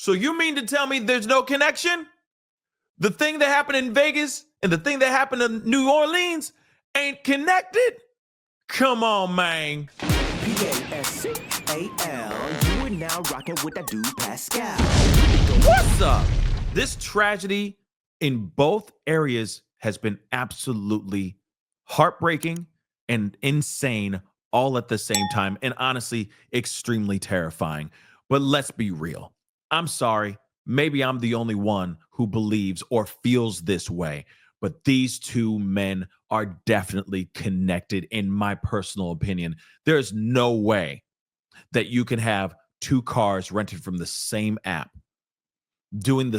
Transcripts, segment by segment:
So you mean to tell me there's no connection? The thing that happened in Vegas and the thing that happened in New Orleans ain't connected? Come on, man. P-A-S-C-A-L. You are now rocking with that dude, Pascal. What's up? This tragedy in both areas has been absolutely heartbreaking and insane all at the same time, and honestly, extremely terrifying. But let's be real. I'm sorry. Maybe I'm the only one who believes or feels this way, but these two men are definitely connected, in my personal opinion. There's no way that you can have two cars rented from the same app doing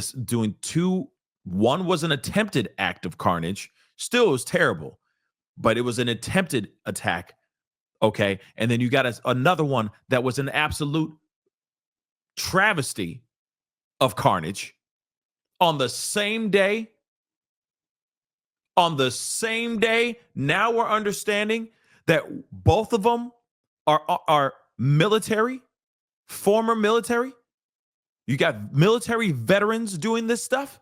two. One was an attempted act of carnage. Still, it was terrible, but it was an attempted attack. Okay. And then you got another one that was an absolute travesty of carnage on the same day. On the same day, now we're understanding that both of them are military, former military. You got military veterans doing this stuff.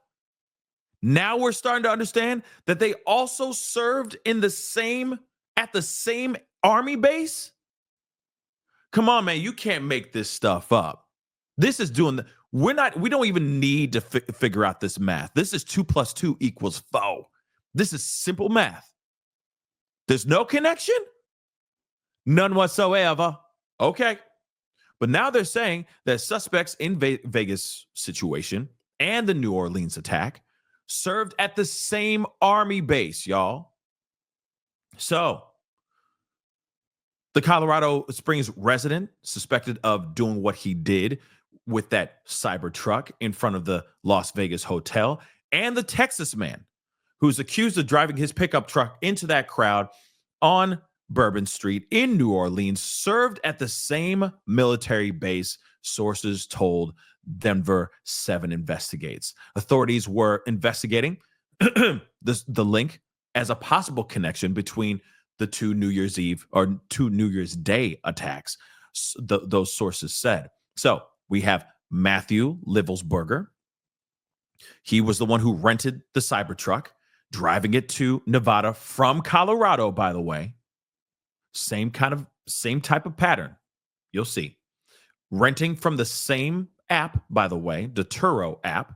Now we're starting to understand that they also served at the same army base. Come on, man, you can't make this stuff up. This is we don't even need to figure out this math. This is 2 + 2 = 4. This is simple math. There's no connection? None whatsoever. Okay. But now they're saying that suspects in Vegas situation and the New Orleans attack served at the same army base, y'all. So the Colorado Springs resident suspected of doing what he did with that Cybertruck in front of the Las Vegas hotel, and the Texas man who's accused of driving his pickup truck into that crowd on Bourbon Street in New Orleans served at the same military base, sources told Denver 7 Investigates. Authorities were investigating the link as a possible connection between the two New Year's Eve or two New Year's Day attacks, those sources said. So we have Matthew Livelsberger. He was the one who rented the Cybertruck, driving it to Nevada from Colorado, by the way. Same type of pattern. You'll see. Renting from the same app, by the way, the Turo app.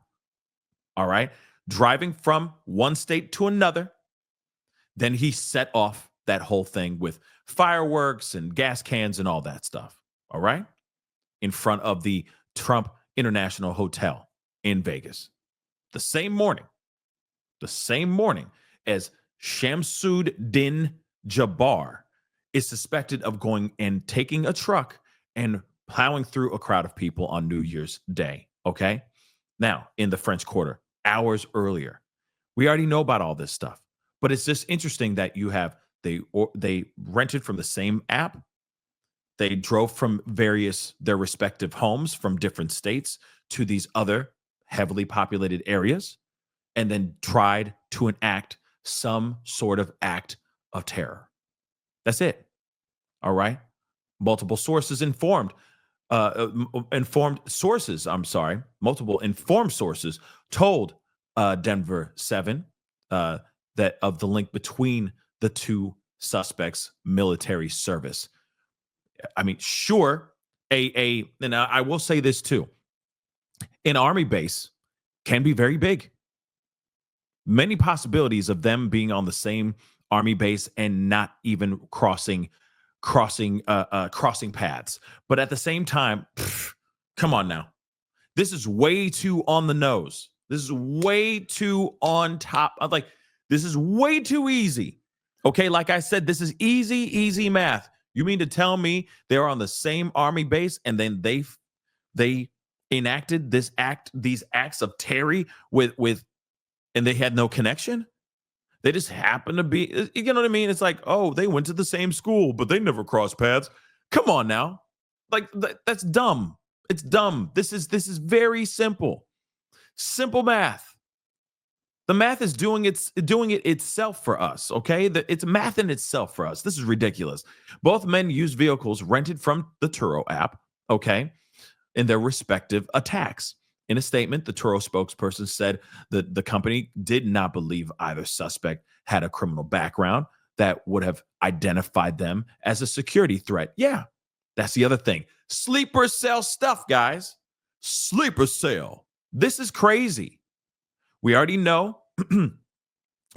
All right. Driving from one state to another. Then he set off that whole thing with fireworks and gas cans and all that stuff. All right. In front of the Trump International Hotel in Vegas. The same morning as Shamsud-Din Jabbar is suspected of going and taking a truck and plowing through a crowd of people on New Year's Day. Okay. Now, in the French Quarter, hours earlier, we already know about all this stuff, but it's just interesting that you have they rented from the same app. They drove from their respective homes from different states to these other heavily populated areas, and then tried to enact some sort of act of terror. That's it. All right. Multiple sources informed sources told Denver 7 that of the link between the two suspects' military service. I mean, sure, and I will say this too. An army base can be very big. Many possibilities of them being on the same army base and not even crossing paths. But at the same time, come on now. This is way too on the nose. This is way too on top. This is way too easy. Okay, like I said, this is easy math. You mean to tell me they're on the same army base and then they enacted these acts of terror with and they had no connection? They just happen to be, you know what I mean? It's like, oh, they went to the same school, but they never crossed paths. Come on now. Like that's dumb. It's dumb. This is very simple. Simple math. The math is doing it itself for us, okay? It's math in itself for us. This is ridiculous. Both men used vehicles rented from the Turo app, okay, in their respective attacks. In a statement, the Turo spokesperson said that the company did not believe either suspect had a criminal background that would have identified them as a security threat. Yeah, that's the other thing. Sleeper cell stuff, guys. Sleeper cell. This is crazy. We already know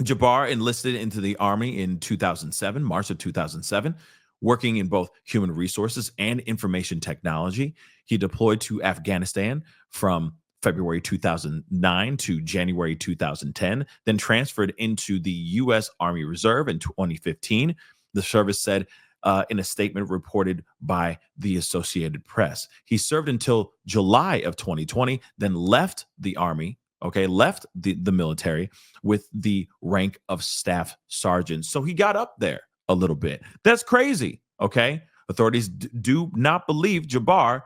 Jabbar enlisted into the Army in 2007, March of 2007, working in both human resources and information technology. He deployed to Afghanistan from February 2009 to January 2010, then transferred into the U.S. Army Reserve in 2015. The service said in a statement reported by the Associated Press. He served until July of 2020, then left the Army, left the military with the rank of staff sergeant. So he got up there a little bit. That's crazy, okay? Authorities do not believe Jabbar,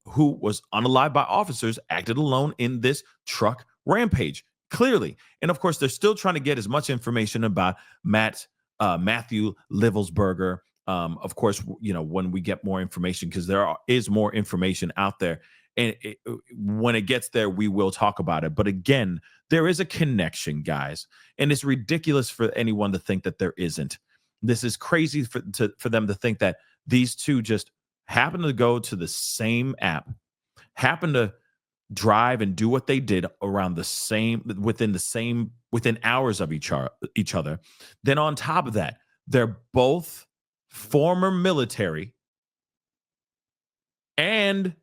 who was unalived by officers, acted alone in this truck rampage, clearly. And of course, they're still trying to get as much information about Matthew Livelsberger. Of course, when we get more information, because is more information out there. And when it gets there, we will talk about it. But again, there is a connection, guys. And it's ridiculous for anyone to think that there isn't. This is crazy for them to think that these two just happen to go to the same app, happen to drive and do what they did within hours of each other. Then on top of that, they're both former military, and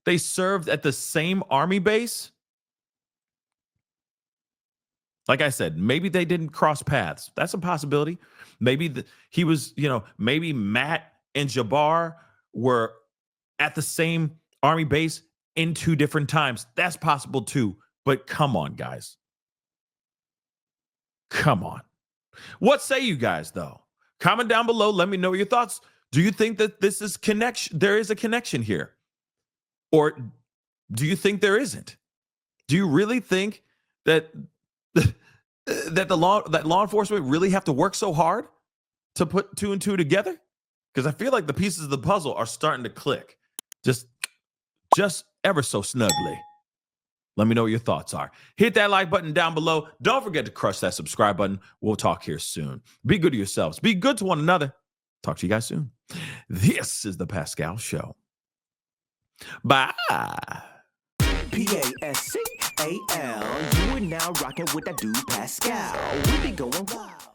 they served at the same Army base. Like I said, maybe they didn't cross paths. That's a possibility. Maybe he was, maybe Matt and Jabbar were at the same Army base in 2 different times. That's possible too. But come on, guys. Come on. What say you guys, though? Comment down below. Let me know your thoughts. Do you think that this is connection? There is a connection here, or do you think there isn't? Do you really think that that law enforcement really have to work so hard to put 2 and 2 together? Because I feel like the pieces of the puzzle are starting to click, just ever so snugly. Let me know what your thoughts are. Hit that like button down below. Don't forget to crush that subscribe button. We'll talk here soon. Be good to yourselves. Be good to one another. Talk to you guys soon. This is the Pascal Show. Bye. Pascal. You are now rocking with that dude Pascal. We be going wild.